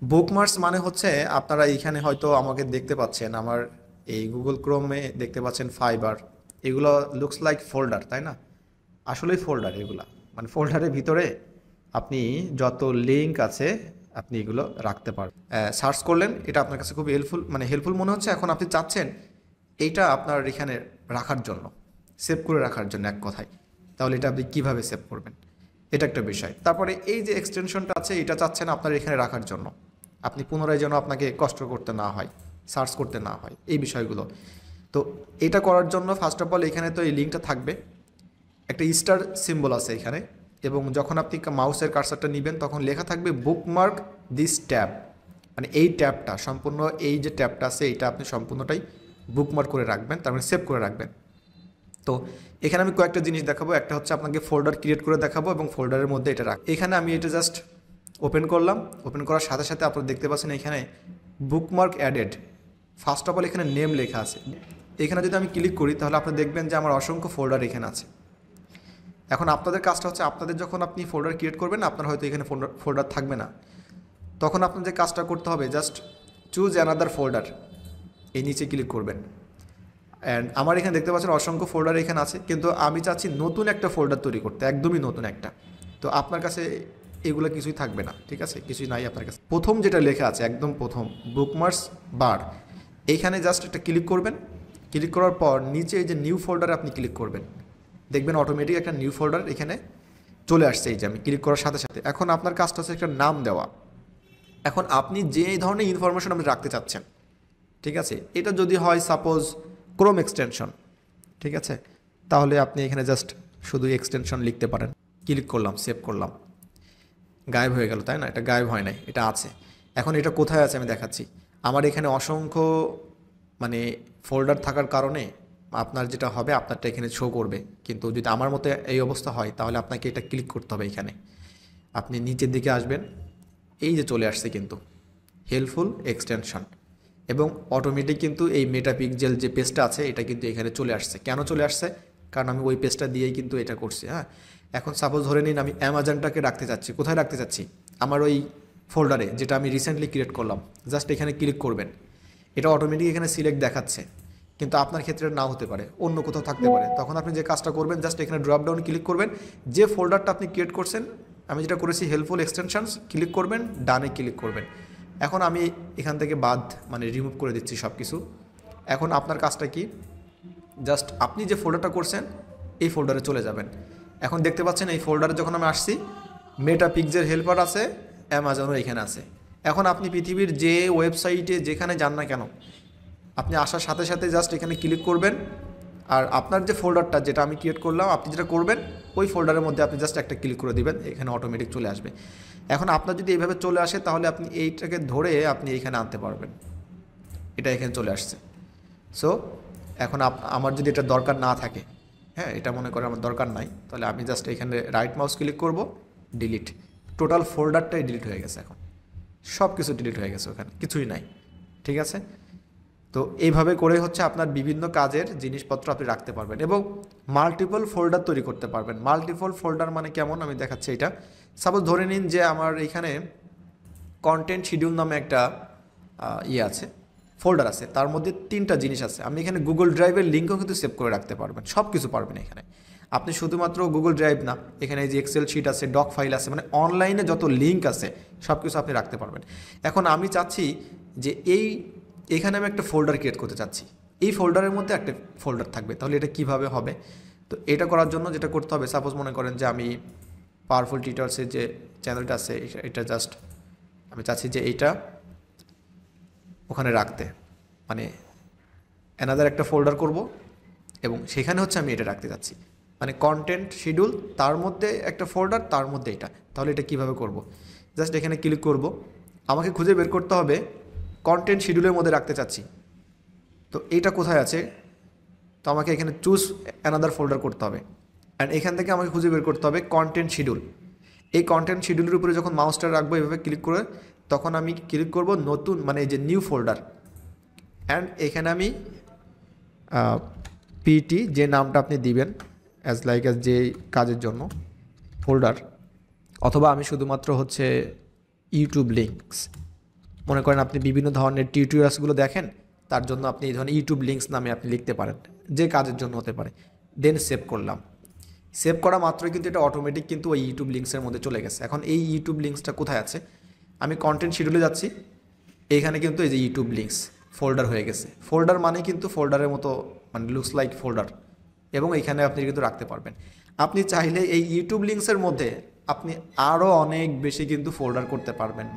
Bookmarks মানে হচ্ছে আপনারা এইখানে হয়তো আমাকে দেখতে পাচ্ছেন, আমার এই গুগল ক্রোমে দেখতে পাচ্ছেন ফাইবার। এগুলো লুকস লাইক ফোল্ডার, তাই না? আসলেই ফোল্ডার এগুলা। মানে ফোল্ডারের ভিতরে আপনি যত লিঙ্ক আছে আপনি এগুলো রাখতে পারবেন। সার্চ করলেন, এটা আপনার কাছে খুব হেল্পফুল, মানে হেল্পফুল মনে হচ্ছে। এখন আপনি চাচ্ছেন এইটা আপনার এখানে রাখার জন্য, সেভ করে রাখার জন্য এক কথায়। তাহলে এটা আপনি কীভাবে সেভ করবেন, এটা একটা বিষয়। তারপরে এই যে এক্সটেনশনটা আছে, এটা চাচ্ছেন আপনার এখানে রাখার জন্য, আপনি পুনরায় যেন আপনাকে কষ্ট করতে না হয়, সার্চ করতে না হয়, এই বিষয়গুলো। তো এটা করার জন্য ফার্স্ট অফ অল এখানে তো এই লিঙ্কটা থাকবে, একটা স্টার সিম্বল আছে এখানে, এবং যখন আপনি মাউসের কার্সারটা নেবেন তখন লেখা থাকবে বুকমার্ক দিস ট্যাব। মানে এই ট্যাবটা সম্পূর্ণ, এই যে ট্যাবটা আছে এইটা আপনি সম্পূর্ণটাই বুকমার্ক করে রাখবেন, তার মানে সেভ করে রাখবেন। তো এখানে আমি কয়েকটা জিনিস দেখাবো। একটা হচ্ছে আপনাকে ফোল্ডার ক্রিয়েট করে দেখাবো এবং ফোল্ডারের মধ্যে এটা রাখ। এখানে আমি এটা জাস্ট ওপেন করলাম। ওপেন করার সাথে সাথে আপনারা দেখতে পাচ্ছেন এখানে bookmark added. First of all এখানে নেম লেখা আছে। এখানে যদি আমি ক্লিক করি তাহলে আপনি দেখবেন যে আমার অসংখ্য ফোল্ডার এখানে আছে। এখন আপনাদের কাজটা হচ্ছে, আপনাদের যখন আপনি ফোল্ডার ক্রিয়েট করবেন, আপনার হয়তো এখানে ফোল্ডার থাকবে না, তখন আপনাদের কাজটা করতে হবে জাস্ট চুজ অ্যানাদার ফোল্ডার, এই নিচে ক্লিক করবেন। অ্যান্ড আমার এখানে দেখতে পাচ্ছেন অসংখ্য ফোল্ডার এখানে আছে, কিন্তু আমি চাচ্ছি নতুন একটা ফোল্ডার তৈরি করতে, একদমই নতুন একটা। তো আপনার কাছে এগুলো কিছুই থাকবে না, ঠিক আছে, কিছুই নাই আপনার কাছে। প্রথম যেটা লেখা আছে একদম প্রথম বুকমার্কস বার, এইখানে জাস্ট একটা ক্লিক করবেন। ক্লিক করার পর নিচে এই যে নিউ ফোল্ডারে আপনি ক্লিক করবেন, দেখবেন অটোমেটিক একটা নিউ ফোল্ডার এখানে চলে আসছে। এই যে আমি ক্লিক করার সাথে সাথে এখন আপনার কাজটা হচ্ছে একটা নাম দেওয়া। এখন আপনি যে ধরনের ইনফরমেশন আপনি রাখতে চাচ্ছেন, ঠিক আছে, এটা যদি হয় সাপোজ ক্রোম এক্সটেনশন, ঠিক আছে, তাহলে আপনি এখানে জাস্ট শুধু এক্সটেনশন লিখতে পারেন। ক্লিক করলাম, সেভ করলাম, গায়েব হয়ে গেল, তাই না? এটা গায়েব হয় নাই, এটা আছে। এখন এটা কোথায় আছে আমি দেখাচ্ছি। আমার এখানে অসংখ্য মানে ফোল্ডার থাকার কারণে আপনার যেটা হবে, আপনারটা এখানে শো করবে। কিন্তু যদি আমার মতো এই অবস্থা হয় তাহলে আপনাকে এটা ক্লিক করতে হবে। এখানে আপনি নিচের দিকে আসবেন, এই যে চলে আসছে কিন্তু হেল্পফুল এক্সটেনশন, এবং অটোমেটিক কিন্তু এই মেটা পিক্সেল যে পেজটা আছে এটা কিন্তু এখানে চলে আসছে। কেন চলে আসছে? কারণ আমি ওই পেজটা দিয়েই কিন্তু এটা করছি। হ্যাঁ, এখন সাপোজ ধরে নিন আমি অ্যামাজনটাকে রাখতে চাচ্ছি। কোথায় রাখতে চাচ্ছি? আমার ওই ফোল্ডারে, যেটা আমি রিসেন্টলি ক্রিয়েট করলাম। জাস্ট এখানে ক্লিক করবেন, এটা অটোমেটিক এখানে সিলেক্ট দেখাচ্ছে। কিন্তু আপনার ক্ষেত্রে নাও হতে পারে, অন্য কোথাও থাকতে পারে। তখন আপনি যে কাজটা করবেন, জাস্ট এখানে ড্রপ ডাউন ক্লিক করবেন, যে ফোল্ডারটা আপনি ক্রিয়েট করছেন, আমি যেটা করেছি হেল্পফুল এক্সটেনশনস, ক্লিক করবেন, ডানে ক্লিক করবেন। এখন আমি এখান থেকে বাদ মানে রিমুভ করে দিচ্ছি সব কিছু। এখন আপনার কাজটা কি, জাস্ট আপনি যে ফোল্ডারটা করছেন এই ফোল্ডারে চলে যাবেন। এখন দেখতে পাচ্ছেন এই ফোল্ডারে যখন আমি আসছি, মেটা পিক্সেল হেল্পার আছে, অ্যামাজনও এখানে আছে। এখন আপনি পৃথিবীর যে ওয়েবসাইটে যেখানে যান না কেন, আপনি আসার সাথে সাথে জাস্ট এখানে ক্লিক করবেন, আর আপনার যে ফোল্ডারটা যেটা আমি ক্রিয়েট করলাম, আপনি যেটা করবেন ওই ফোল্ডারের মধ্যে আপনি জাস্ট একটা ক্লিক করে দিবেন, এখানে অটোমেটিক চলে আসবে। এখন আপনার যদি এইভাবে চলে আসে তাহলে আপনি এইটাকে ধরে আপনি এইখানে আনতে পারবেন। এটা এখানে চলে আসছে। সো এখন আমার যদি এটা দরকার না থাকে, হ্যাঁ, এটা মনে করে আমার দরকার নাই, তাহলে আমি জাস্ট এখানে রাইট মাউস ক্লিক করব, ডিলিট। টোটাল ফোল্ডারটাই ডিলিট হয়ে গেছে। এখন সব কিছু ডিলিট হয়ে গেছে, ওখানে কিছুই নাই, ঠিক আছে। তো এইভাবে করে হচ্ছে আপনার বিভিন্ন কাজের জিনিসপত্র আপনি রাখতে পারবেন এবং মাল্টিপল ফোল্ডার তৈরি করতে পারবেন। মাল্টিপল ফোল্ডার মানে কেমন আমি দেখাচ্ছি। এটা সাপোজ ধরে নিন যে আমার এখানে কন্টেন্ট শিডিউল নামে একটা আছে, ফোল্ডার আছে, তার মধ্যে 3টা জিনিস আছে। আপনি এখানে গুগল ড্রাইভের লিঙ্কও কিন্তু সেভ করে রাখতে পারবেন, সব কিছু পারবেন এখানে। আপনি শুধুমাত্র গুগল ড্রাইভ না, এখানে যে এক্সেল শিট আছে, ডক ফাইল আছে, মানে অনলাইনে যত লিঙ্ক আছে সব কিছু আপনি রাখতে পারবেন। এখন আমি চাচ্ছি যে এখানে আমি একটা ফোল্ডার ক্রিয়েট করতে চাচ্ছি, এই ফোল্ডারের মধ্যে একটা ফোল্ডার থাকবে। তাহলে এটা কিভাবে হবে? তো এটা করার জন্য যেটা করতে হবে, সাপোজ মনে করেন যে আমি পাওয়ারফুল টিউটোরিয়ালসের যে চ্যানেলটা আছে, এটা জাস্ট আমি চাচ্ছি যে এইটা ওখানে রাখতে, মানে অ্যানাদার একটা ফোল্ডার করব এবং সেখানে হচ্ছে আমি এটা রাখতে যাচ্ছি, মানে কন্টেন্ট শিডিউল, তার মধ্যে একটা ফোল্ডার, তার মধ্যে এটা। তাহলে এটা কিভাবে করব? জাস্ট এখানে ক্লিক করব, আমাকে খুঁজে বের করতে হবে কন্টেন্ট শিডিউলের মধ্যে রাখতে চাচ্ছি। তো এইটা কোথায় আছে? তো আমাকে এখানে চুজ অ্যানাদার ফোল্ডার করতে হবে, অ্যান্ড এখান থেকে আমাকে খুঁজে বের করতে হবে কন্টেন্ট শিডিউল। এই কন্টেন্ট শিডিউলের উপরে যখন মাউসটা রাখবো এভাবে ক্লিক করে, তখন আমি ক্লিক করব নতুন, মানে এই যে নিউ ফোল্ডার, অ্যান্ড এখানে আমি পিটি যে নামটা আপনি দিবেন অ্যাজ যে কাজের জন্য ফোল্ডার, অথবা আমি শুধুমাত্র হচ্ছে ইউটিউব লিঙ্কস মনে করেন আপনি বিভিন্ন ধরনের টিউটোরিয়ালসগুলো দেখেন, তার জন্য আপনি এই ধরনের ইউটিউব লিঙ্কস নামে আপনি লিখতে পারেন, যে কাজের জন্য হতে পারে। দেন সেভ করলাম। সেভ করা মাত্রই কিন্তু এটা অটোমেটিক কিন্তু ওই ইউটিউব লিঙ্কসের মধ্যে চলে গেছে। এখন এই ইউটিউব লিঙ্কসটা কোথায় আছে? আমি কন্টেন্ট শিডিউলে যাচ্ছি, এইখানে কিন্তু এই যে ইউটিউব লিঙ্কস ফোল্ডার হয়ে গেছে। ফোল্ডার মানে কিন্তু ফোল্ডারের মতো, মানে লুকস লাইক ফোল্ডার, এবং এইখানে আপনি কিন্তু রাখতে পারবেন। আপনি চাইলে এই ইউটিউব লিঙ্কসের মধ্যে আপনি আরও অনেক বেশি কিন্তু ফোল্ডার করতে পারবেন।